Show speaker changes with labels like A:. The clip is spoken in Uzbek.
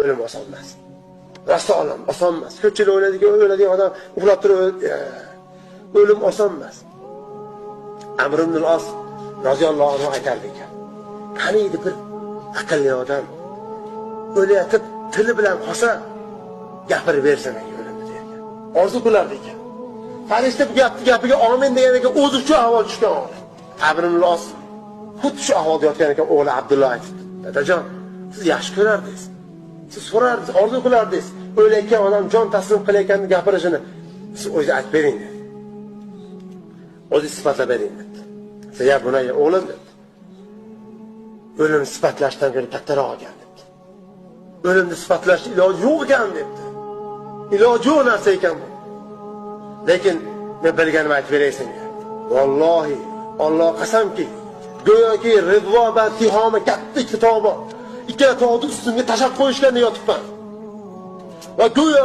A: o'lim oson emas. Rasululloh oson emas. Ko'pchilik o'yladigan odam uxlab turib o'lim oson emas. Amr ibn al-As roziyallohu anhu aytardi ekan. Qaniydi bir aqlli odam o'layotib tili bilan qolsa gapirib bersa menga o'limni dergan. Orzu qilardi ekan. Farishta bu gapiga amin degan ekan, o'zi shu ahvol tushgan. Amr ibn al-As xuddi shu ahvolda yotgan ekan, o'g'li Abdulloh aytdi. Dadajon, siz yaxshi ko'rardingiz. Siz so'rardingiz, orzu qilardingiz. O'layotgan odam jon taslim qilayotgan gapirishini siz o'zi aytib bering dedi. O'zi sifatlab bering dedi. Ya bunay o'g'lim dedi. O'limni sifatlashdan ko'ra kattaroq ekan dedi. O'limni sifatlash iloji yo'q ekan dedi. Iloji yo'q narsa ekan bu. Lekin men bilganimni aytib beray senga. Vallohi, Alloh qasamki, go'yoki Ridvo va Tihoma katta kitobi ikkala tog'ni ustimga tashab qo'yishganda yotibman. Va go'yo